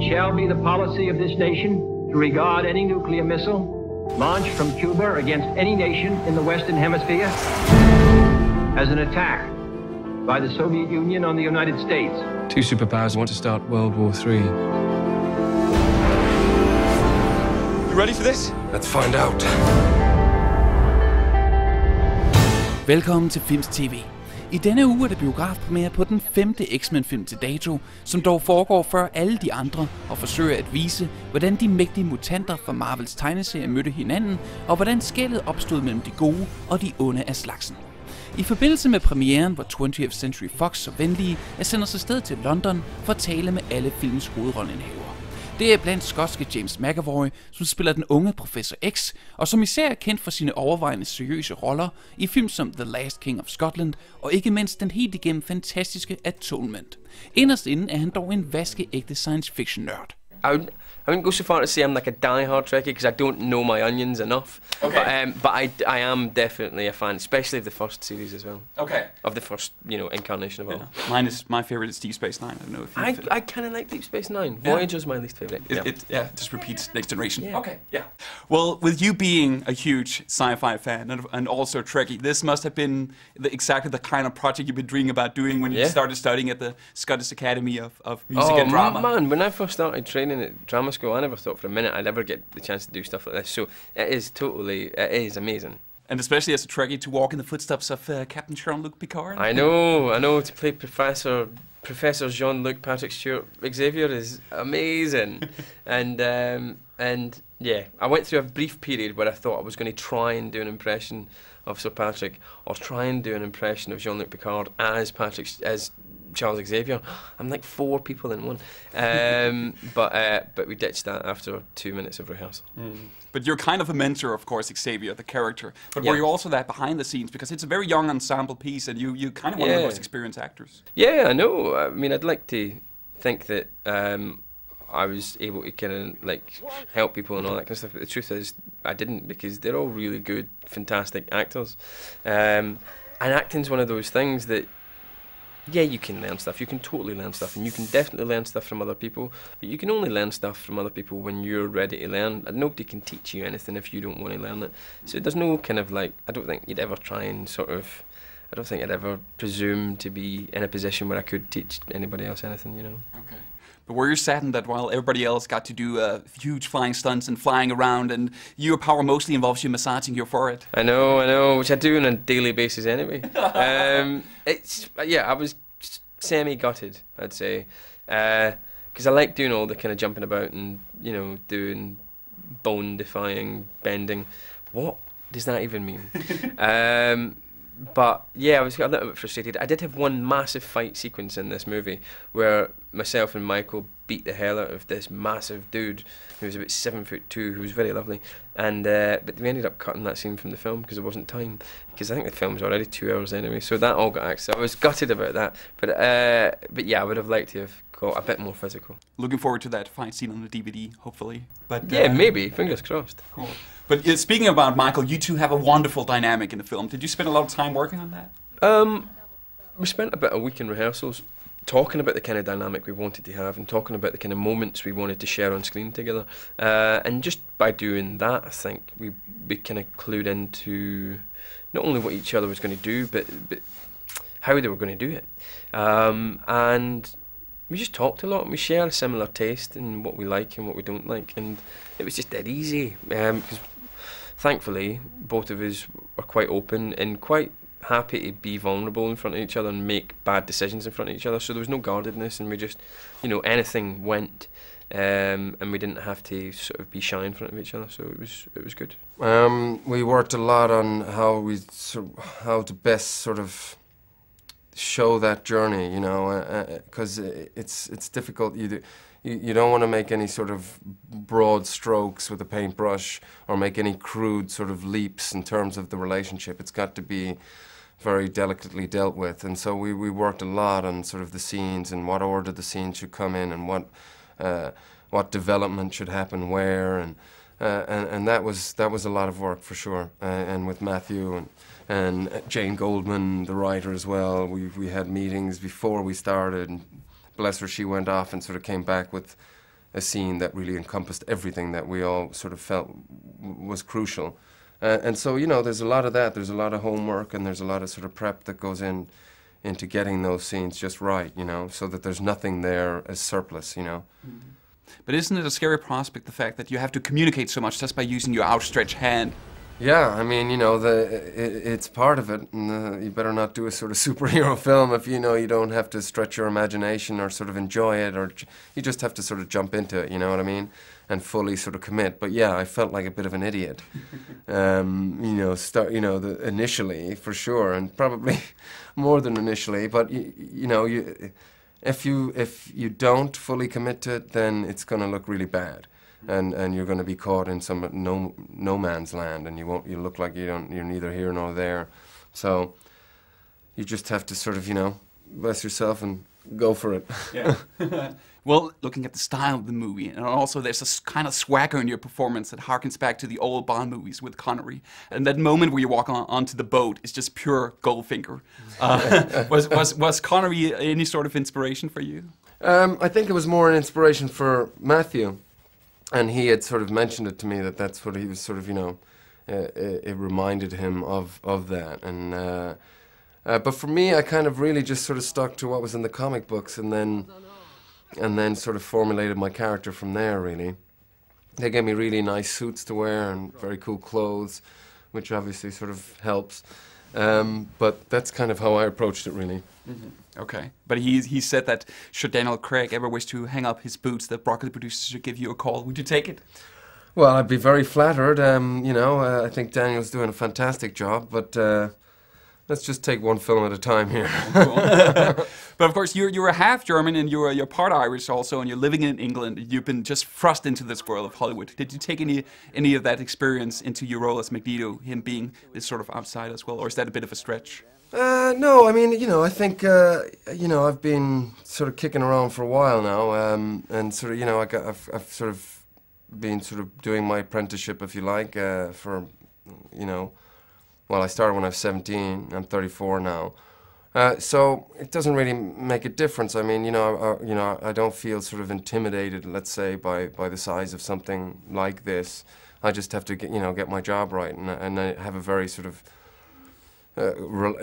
shall be the policy of this nation to regard any nuclear missile launched from Cuba against any nation in the Western Hemisphere as an attack by the Soviet Union on the United States. Two superpowers want to start World War III. You ready for this? Let's find out. Velkommen til Filmz TV. I denne uge er det biografpremiere på den 5. X-Men-film til dato, som dog foregår før alle de andre og forsøger at vise, hvordan de mægtige mutanter fra Marvels tegneserie mødte hinanden, og hvordan skellet opstod mellem de gode og de onde af slagsen. I forbindelse med premieren var 20th Century Fox så venlige at sende os afsted til London for at tale med alle filmens hovedrolleindehavere. Det er blandt skotske James McAvoy, som spiller den unge Professor X, og som især er kendt for sine overvejende seriøse roller i film som The Last King of Scotland, og ikke mindst den helt igennem fantastiske Atonement. Inderst inde er han dog en vaskeægte science fiction nørd. I wouldn't go so far to say I'm like a die-hard Trekkie because I don't know my onions enough. Okay. But I am definitely a fan, especially of the first series as well. Okay. Of the first, incarnation of all. Yeah. My favorite is Deep Space Nine. I don't know if you've... I kind of like Deep Space Nine. Yeah. Voyager's my least favorite. It just repeats Next Generation. Yeah. Okay, yeah. Well, with you being a huge sci-fi fan and also Trekkie, this must have been exactly the kind of project you've been dreaming about doing when you started studying at the Scottish Academy of Music and Drama. Oh man, when I first started training at drama school, I never thought for a minute I'd ever get the chance to do stuff like this. So it is amazing. And especially as a Trekkie, to walk in the footsteps of Captain Jean-Luc Picard. I know. To play Professor Jean-Luc Patrick Stewart Xavier is amazing. and yeah, I went through a brief period where I thought I was going to try and do an impression of Sir Patrick, or try and do an impression of Jean-Luc Picard as Charles Xavier. I'm like 4 people in one. But we ditched that after 2 minutes of rehearsal. But you're kind of a mentor, of course, Xavier, the character. But were you also that behind the scenes? Because it's a very young ensemble piece, and you kind of one of the most experienced actors. Yeah, I know. I mean, I'd like to think that I was able to kind of like help people and all that kind of stuff. But the truth is, I didn't, because they're all really good, fantastic actors. And acting's one of those things that, yeah, you can learn stuff. You can totally learn stuff, and you can definitely learn stuff from other people. But you can only learn stuff from other people when you're ready to learn. And nobody can teach you anything if you don't want to learn it. So there's no kind of like, I don't think you'd ever try and I don't think I'd ever presume to be in a position where I could teach anybody else anything, Okay. But were you saddened that while everybody else got to do huge flying stunts and flying around, and your power mostly involves you massaging your forehead? I know, which I do on a daily basis anyway. I was semi-gutted, I'd say, because I like doing all the kind of jumping about and, doing bone-defying bending. What does that even mean? But yeah, I was a little bit frustrated. I did have one massive fight sequence in this movie where myself and Michael beat the hell out of this massive dude who was about 7'2", who was very lovely. And but we ended up cutting that scene from the film because there wasn't time. Because I think the film's already 2 hours anyway, so that all got axed. So I was gutted about that. But yeah, I would have liked to have got a bit more physical. Looking forward to that fight scene on the DVD, hopefully. But yeah, maybe. Fingers crossed. Cool. But speaking about Michael, you two have a wonderful dynamic in the film. Did you spend a lot of time working on that? We spent about a week in rehearsals talking about the kind of dynamic we wanted to have and talking about the kind of moments we wanted to share on screen together. And just by doing that, I think we kind of clued into not only what each other was going to do, but how they were going to do it. And we just talked a lot, and we share a similar taste in what we like and what we don't like, and it was just dead easy, because thankfully both of us were quite open and quite happy to be vulnerable in front of each other and make bad decisions in front of each other, so there was no guardedness, and we just, anything went, and we didn't have to sort of be shy in front of each other, so it was good. We worked a lot on how to best sort of show that journey, because it's difficult. You don't want to make any sort of broad strokes with a paintbrush or make any crude sort of leaps in terms of the relationship. It's got to be very delicately dealt with, and so we worked a lot on sort of the scenes and what order the scenes should come in and what development should happen where, and that was a lot of work for sure. And with Matthew and Jane Goldman, the writer as well, we had meetings before we started. And bless her, she went off and sort of came back with a scene that really encompassed everything that we all sort of felt was crucial. And so, you know, there's a lot of that. There's a lot of homework, and there's a lot of sort of prep that goes into getting those scenes just right, you know, so that there's nothing there as surplus, you know. Mm-hmm. But isn't it a scary prospect, the fact that you have to communicate so much just by using your outstretched hand? Yeah, I mean, you know, it's part of it, and you better not do a sort of superhero film if you know you don't have to stretch your imagination or sort of enjoy it, or you just have to sort of jump into it, you know what I mean, and fully sort of commit. But yeah, I felt like a bit of an idiot, you know, initially for sure, and probably more than initially. But you know, if you don't fully commit to it, then it's going to look really bad. And you're going to be caught in some no man's land, and you look like you're neither here nor there. So you just have to sort of, you know, bless yourself and go for it. Yeah. Well, looking at the style of the movie, and also there's a kind of swagger in your performance that harkens back to the old Bond movies with Connery. And that moment where you walk onto the boat is just pure Goldfinger. Was Connery any sort of inspiration for you? I think it was more an inspiration for Matthew. And he had sort of mentioned it to me that's what he was sort of, you know, it reminded him of that. And but for me, I kind of really just sort of stuck to what was in the comic books, and then sort of formulated my character from there. Really, they gave me really nice suits to wear and very cool clothes, which obviously sort of helps. But that's kind of how I approached it, really. Mm-hmm. Okay, but he said that should Daniel Craig ever wish to hang up his boots, the Broccoli producers should give you a call. Would you take it? Well, I'd be very flattered. You know, I think Daniel's doing a fantastic job, but let's just take one film at a time here. But of course, you're half German and you're part Irish also, and you're living in England. You've been just thrust into this world of Hollywood. Did you take any of that experience into your role as Magneto, him being this sort of outside as well, or is that a bit of a stretch? No, I mean, you know, I think, you know, I've been sort of kicking around for a while now, and sort of, you know, I've sort of been sort of doing my apprenticeship, if you like, for, you know, well, I started when I was 17, I'm 34 now, so it doesn't really make a difference. I mean, you know, I don't feel sort of intimidated, let's say, by the size of something like this. I just have to get my job right, and I have a very sort of,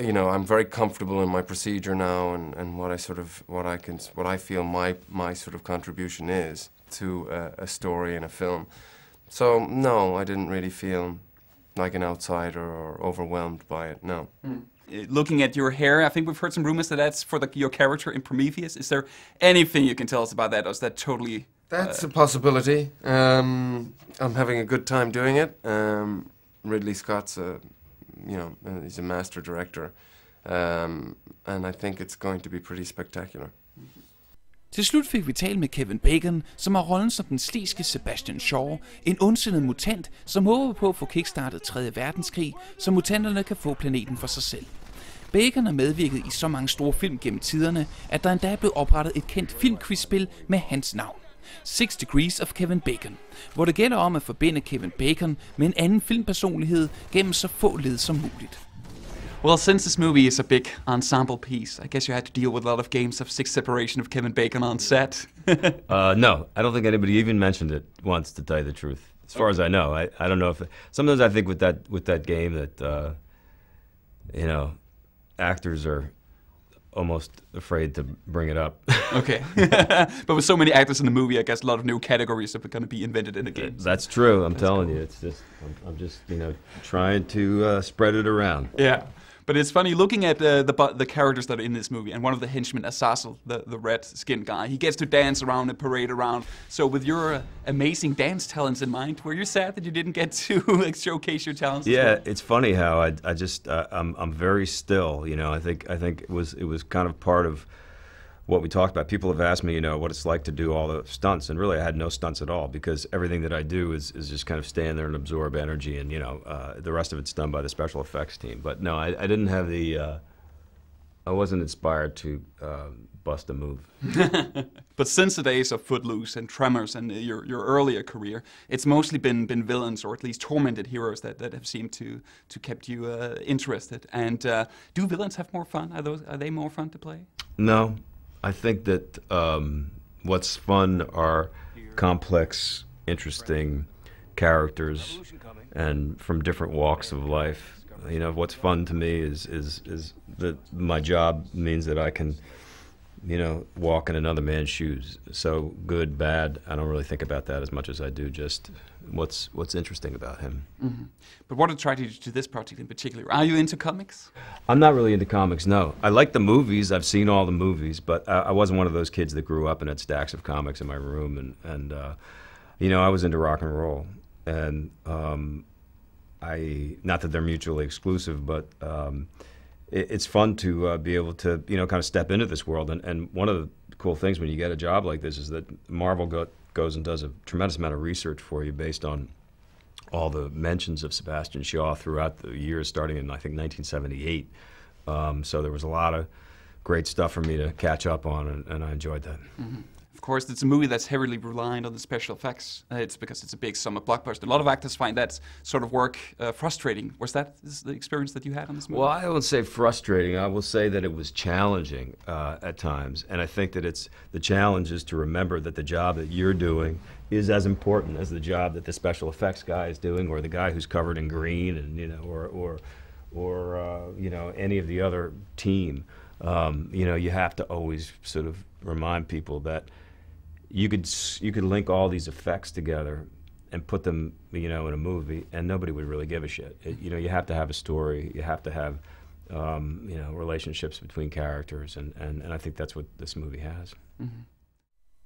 you know, I'm very comfortable in my procedure now, and what I feel my sort of contribution is to a story and a film. So no, I didn't really feel like an outsider or overwhelmed by it. No. Looking at your hair, I think we've heard some rumors that that's for your character in Prometheus. Is there anything you can tell us about that, or is that totally? That's a possibility. I'm having a good time doing it. Ridley Scott's he's a master director, and I think it's going to be pretty spectacular. Til slut fik vi talt med Kevin Bacon, som har rollen som den sliske Sebastian Shaw, en ondsindet mutant, som håber på at få kickstartet 3. verdenskrig, så mutanterne kan få planeten for sig selv. Bacon har medvirket i så mange store film gennem tiderne, at der endda er blevet oprettet et kendt filmquizspil med hans navn. 6 Degrees of Kevin Bacon, hvor det gælder om at forbinde Kevin Bacon med en anden filmpersonlighed gennem så få led som muligt. Well, since this movie is a big ensemble piece, I guess you had to deal with a lot of games of 6 separation of Kevin Bacon on set. No, I don't think anybody even mentioned it once, to tell you the truth. As far as I know, I don't know if sometimes I think with that game that you know, actors are almost afraid to bring it up. Okay. But with so many actors in the movie, I guess a lot of new categories are going to be invented in the game. That's true. That's telling you, it's just I'm just, you know, trying to spread it around. Yeah. But it's funny, looking at the characters that are in this movie, and one of the henchmen, Azazel, the red-skinned guy, he gets to dance around and parade around. So with your amazing dance talents in mind, were you sad that you didn't get to showcase your talents? Yeah, it's funny how I just I'm very still. You know, I think it was kind of part of what we talked about. People have asked me, you know, what it's like to do all the stunts, and really I had no stunts at all, because everything that I do is just kind of stand there and absorb energy, and, you know, the rest of it's done by the special effects team. But no, I didn't have I wasn't inspired to bust a move. But since the days of Footloose and Tremors and your earlier career, it's mostly been villains, or at least tormented heroes that have seemed to kept you interested. And do villains have more fun? Are they more fun to play? No. I think that what's fun are complex, interesting characters, and from different walks of life. You know, what's fun to me is that my job means that I can, you know, walk in another man's shoes. So good, bad, I don't really think about that as much as I do just what's interesting about him. Mm-hmm. But what attracted you to this project in particular? Are you into comics? I'm not really into comics, no. I like the movies, I've seen all the movies, but I wasn't one of those kids that grew up and had stacks of comics in my room, and you know, I was into rock and roll, and not that they're mutually exclusive, but it's fun to be able to, you know, kind of step into this world, and one of the cool things when you get a job like this is that Marvel goes and does a tremendous amount of research for you based on all the mentions of Sebastian Shaw throughout the years, starting in, I think, 1978. So there was a lot of great stuff for me to catch up on, and I enjoyed that. Mm-hmm. Of course, it's a movie that's heavily reliant on the special effects. It's because it's a big summer blockbuster. A lot of actors find that sort of work frustrating. Was that the experience that you had on this movie? Well, I won't say frustrating. I will say that it was challenging at times. And I think that the challenge is to remember that the job that you're doing is as important as the job that the special effects guy is doing, or the guy who's covered in green, and you know, or you know, any of the other team. You know, you have to always sort of remind people that you could link all these effects together and put them, you know, in a movie, and nobody would really give a shit. You know, you have to have a story. You have to have, you know, relationships between characters, and I think that's what this movie has. Mm-hmm.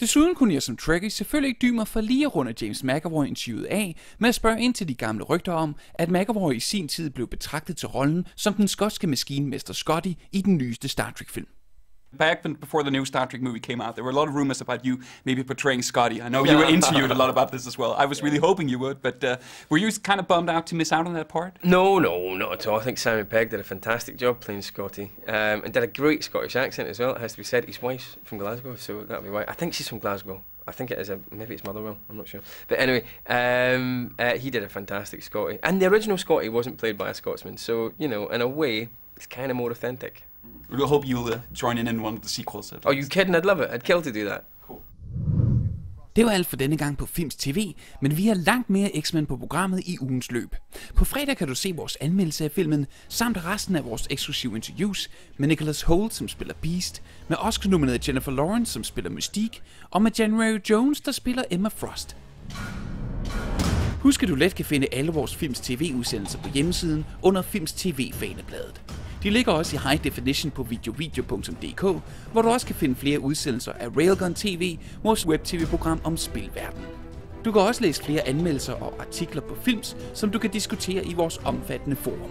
Desuden kunne jeg som Trekkie selvfølgelig ikke dy mig for lige at runde James McAvoy-interviewet af med at spørge ind til de gamle rygter om, at McAvoy i sin tid blev betragtet til rollen som den skotske maskinmester Scotty i den nyeste Star Trek-film. Back before the new Star Trek movie came out, there were a lot of rumors about you maybe portraying Scotty. I know you were interviewed a lot about this as well. I was really hoping you would, but were you kind of bummed out to miss out on that part? No, not at all. I think Simon Pegg did a fantastic job playing Scotty, and did a great Scottish accent as well. It has to be said. His wife's from Glasgow, so that'll be why. I think she's from Glasgow. I think it is maybe it's Motherwell, I'm not sure. But anyway, he did a fantastic Scotty. And the original Scotty wasn't played by a Scotsman, so, you know, in a way, it's kind of more authentic. We'll hope you'll join in one of the sequels. Oh, you kidding? I'd love it. I'd kill to do that. Cool. Det var alt for denne gang på Filmz TV, men vi har langt mere X-Men på programmet i ugens løb. På fredag kan du se vores anmeldelse af filmen, samt resten af vores eksklusive interviews med Nicolas Hoult, som spiller Beast, med Oscar-nominerede Jennifer Lawrence, som spiller Mystique, og med January Jones, der spiller Emma Frost. Husk, at du let kan finde alle vores Filmz TV-udsendelser på hjemmesiden under Filmz TV-fanebladet. De ligger også i high definition på video.dk, hvor du også kan finde flere udsendelser af Railgun TV, vores web-tv-program om spilverdenen. Du kan også læse flere anmeldelser og artikler på Filmz, som du kan diskutere i vores omfattende forum.